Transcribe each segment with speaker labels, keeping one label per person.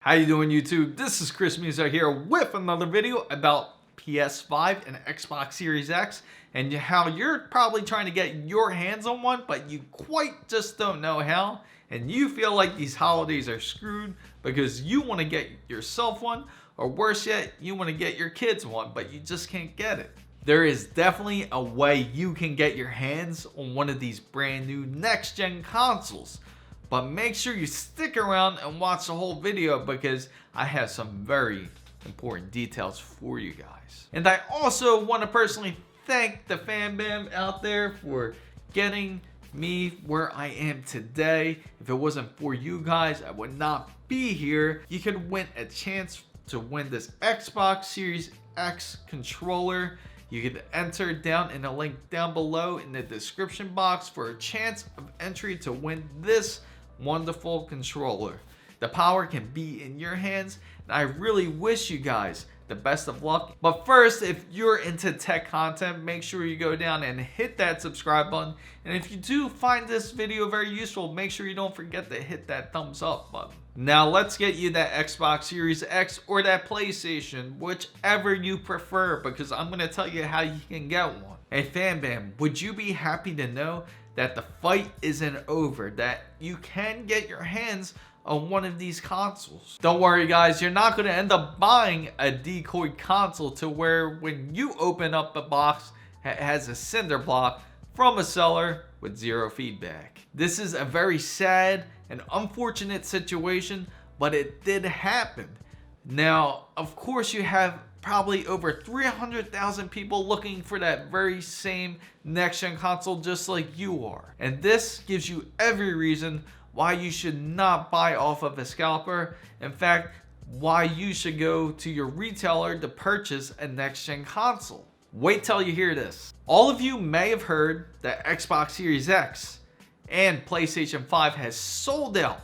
Speaker 1: How you doing, YouTube? This is Chris Musa here with another video about PS5 and Xbox Series X and how you're probably trying to get your hands on one, but you quite just don't know how, and you feel like these holidays are screwed because you want to get yourself one, or worse yet, you want to get your kids one, but you just can't get it. There is definitely a way you can get your hands on one of these brand new next-gen consoles. But make sure you stick around and watch the whole video because I have some very important details for you guys. And I also want to personally thank the fan bam out there for getting me where I am today. If it wasn't for you guys, I would not be here. You could win a chance to win this Xbox Series X controller. You can enter down in the link down below in the description box for a chance of entry to win this wonderful controller. The power can be in your hands, and I really wish you guys the best of luck. But first, if you're into tech content, make sure you go down and hit that subscribe button. And if you do find this video very useful, make sure you don't forget to hit that thumbs up button. Now let's get you that Xbox Series X or that PlayStation, whichever you prefer, because I'm going to tell you how you can get one. Hey fan bam, would you be happy to know that the fight isn't over, that you can get your hands on one of these consoles? Don't worry guys, you're not going to end up buying a decoy console to where when you open up a box, it has a cinder block from a seller with zero feedback. This is a very sad and unfortunate situation, but it did happen. Now, of course, you have probably over 300,000 people looking for that very same next-gen console just like you are. And this gives you every reason why you should not buy off of a scalper. In fact, why you should go to your retailer to purchase a next-gen console. Wait till you hear this. All of you may have heard that Xbox Series X and PlayStation 5 has sold out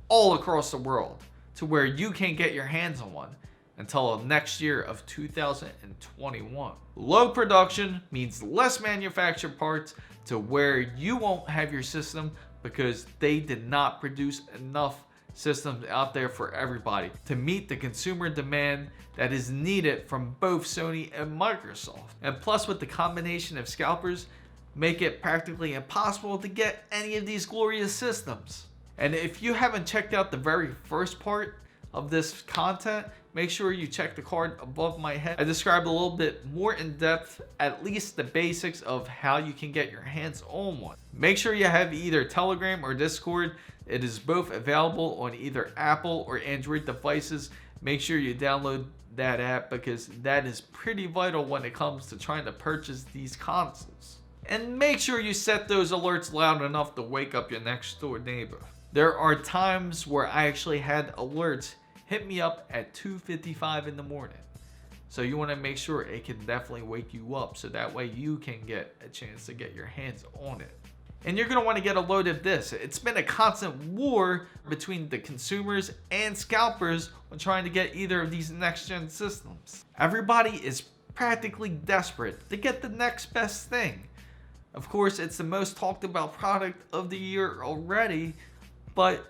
Speaker 1: all across the world to where you can't get your hands on one until next year of 2021. Low production means less manufactured parts to where you won't have your system because they did not produce enough systems out there for everybody to meet the consumer demand that is needed from both Sony and Microsoft. And plus, with the combination of scalpers, make it practically impossible to get any of these glorious systems. And if you haven't checked out the very first part of this content, make sure you check the card above my head. I described a little bit more in depth, at least the basics of how you can get your hands on one. Make sure you have either Telegram or Discord. It is both available on either Apple or Android devices. Make sure you download that app because that is pretty vital when it comes to trying to purchase these consoles. And make sure you set those alerts loud enough to wake up your next door neighbor. There are times where I actually had alerts hit me up at 2:55 in the morning. So you want to make sure it can definitely wake you up so that way you can get a chance to get your hands on it. And you're going to want to get a load of this. It's been a constant war between the consumers and scalpers on trying to get either of these next-gen systems. Everybody is practically desperate to get the next best thing. Of course, it's the most talked about product of the year already, but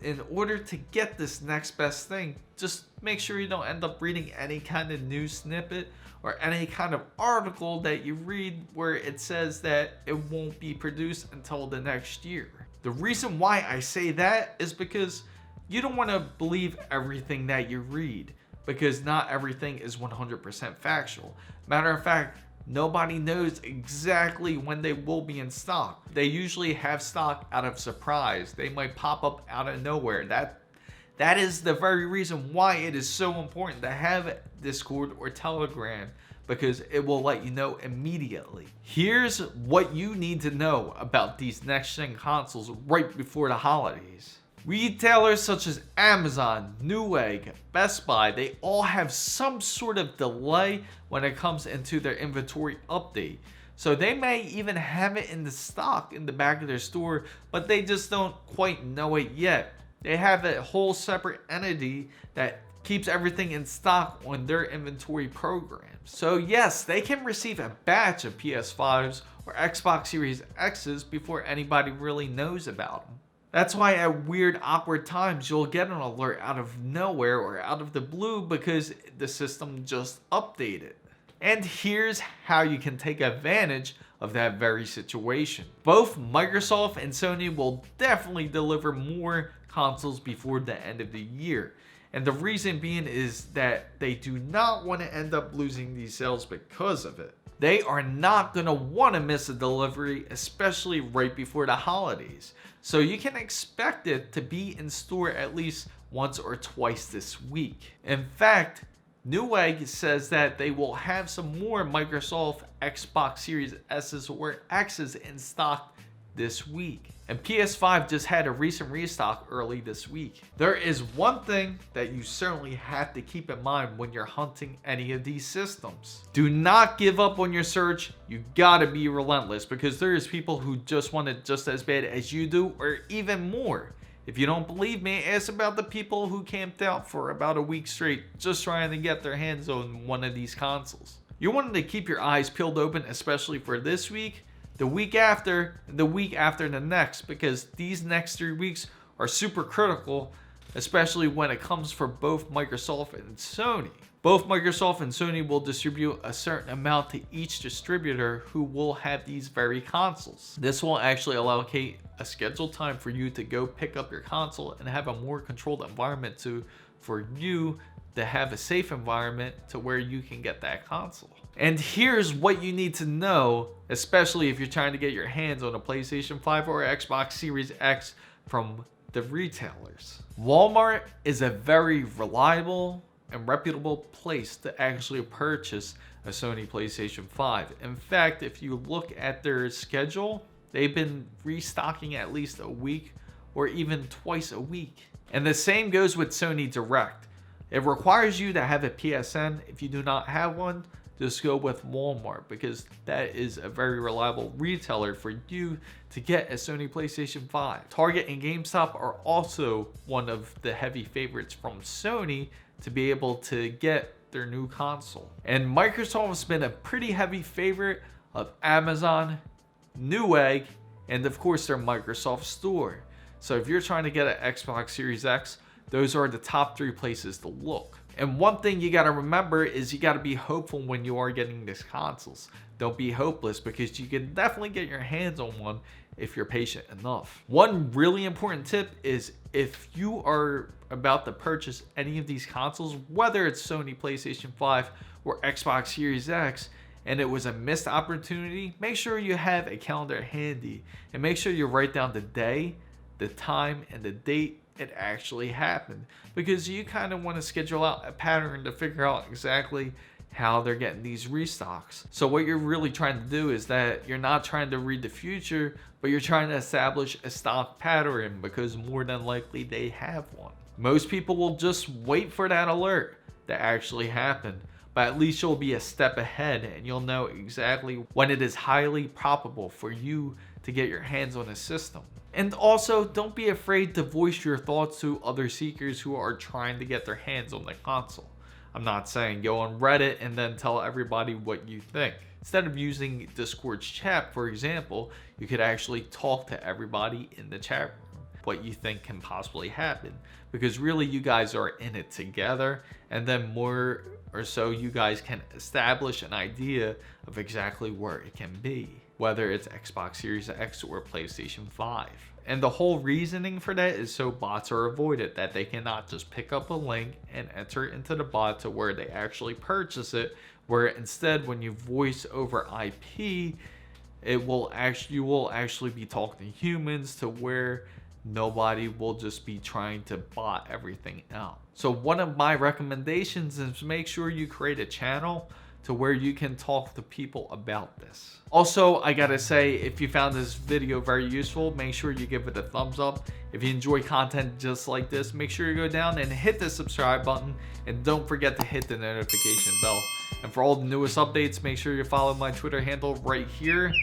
Speaker 1: in order to get this next best thing, just make sure you don't end up reading any kind of news snippet or any kind of article that you read where it says that it won't be produced until the next year. The reason why I say that is because you don't want to believe everything that you read, because not everything is 100% factual. Matter of fact, nobody knows exactly when they will be in stock. They usually have stock out of surprise. They might pop up out of nowhere. That is the very reason why it is so important to have Discord or Telegram, because it will let you know immediately. Here's what you need to know about these next-gen consoles right before the holidays. Retailers such as Amazon, Newegg, Best Buy, they all have some sort of delay when it comes into their inventory update. So they may even have it in the stock in the back of their store, but they just don't quite know it yet. They have a whole separate entity that keeps everything in stock on their inventory programs. So yes, they can receive a batch of PS5s or Xbox Series X's before anybody really knows about them. That's why at weird, awkward times, you'll get an alert out of nowhere or out of the blue because the system just updated. And here's how you can take advantage of that very situation. Both Microsoft and Sony will definitely deliver more consoles before the end of the year. And the reason being is that they do not want to end up losing these sales because of it. They are not going to want to miss a delivery, especially right before the holidays. So you can expect it to be in store at least once or twice this week. In fact, Newegg says that they will have some more Microsoft Xbox Series S's or X's in stock this week. And PS5 just had a recent restock early this week. There is one thing that you certainly have to keep in mind when you're hunting any of these systems. Do not give up on your search. You gotta be relentless because there is people who just want it just as bad as you do or even more. If you don't believe me, ask about the people who camped out for about a week straight just trying to get their hands on one of these consoles. You want to keep your eyes peeled open, especially for this week, the week after, and the week after the next, because these next 3 weeks are super critical, especially when it comes for both Microsoft and Sony. Both Microsoft and Sony will distribute a certain amount to each distributor who will have these very consoles. This will actually allocate a scheduled time for you to go pick up your console and have a more controlled environment for you to have a safe environment to where you can get that console. And here's what you need to know, especially if you're trying to get your hands on a PlayStation 5 or Xbox Series X from the retailers. Walmart is a very reliable and reputable place to actually purchase a Sony PlayStation 5. In fact, if you look at their schedule, they've been restocking at least a week or even twice a week. And the same goes with Sony Direct. It requires you to have a PSN. If you do not have one, just go with Walmart because that is a very reliable retailer for you to get a Sony PlayStation 5. Target and GameStop are also one of the heavy favorites from Sony to be able to get their new console. And Microsoft has been a pretty heavy favorite of Amazon, Newegg, and of course their Microsoft Store. So if you're trying to get an Xbox Series X, those are the top 3 places to look. And one thing you gotta remember is you gotta be hopeful when you are getting these consoles. Don't be hopeless because you can definitely get your hands on one if you're patient enough. One really important tip is if you are about to purchase any of these consoles, whether it's Sony PlayStation 5 or Xbox Series X, and it was a missed opportunity, make sure you have a calendar handy and make sure you write down the day, the time, and the date it actually happened, because you kind of want to schedule out a pattern to figure out exactly how they're getting these restocks. So what you're really trying to do is that you're not trying to read the future, but you're trying to establish a stock pattern because more than likely they have one. Most people will just wait for that alert to actually happen, but at least you'll be a step ahead and you'll know exactly when it is highly probable for you to get your hands on a system. And also, don't be afraid to voice your thoughts to other seekers who are trying to get their hands on the console. I'm not saying go on Reddit and then tell everybody what you think. Instead of using Discord's chat, for example, you could actually talk to everybody in the chat room what you think can possibly happen. Because really, you guys are in it together, and then more or so you guys can establish an idea of exactly where it can be, whether it's Xbox Series X or PlayStation 5. And the whole reasoning for that is so bots are avoided, that they cannot just pick up a link and enter it into the bot to where they actually purchase it, where instead when you voice over IP, you will actually be talking to humans to where nobody will just be trying to bot everything out. So one of my recommendations is make sure you create a channel to where you can talk to people about this. Also, I gotta say, if you found this video very useful, make sure you give it a thumbs up. If you enjoy content just like this, make sure you go down and hit the subscribe button, and don't forget to hit the notification bell. And for all the newest updates, make sure you follow my Twitter handle right here.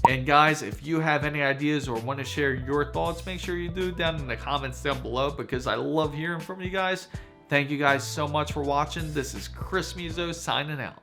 Speaker 1: And guys, if you have any ideas or want to share your thoughts, make sure you do down in the comments down below, because I love hearing from you guys. Thank you guys so much for watching. This is Chris Mizo signing out.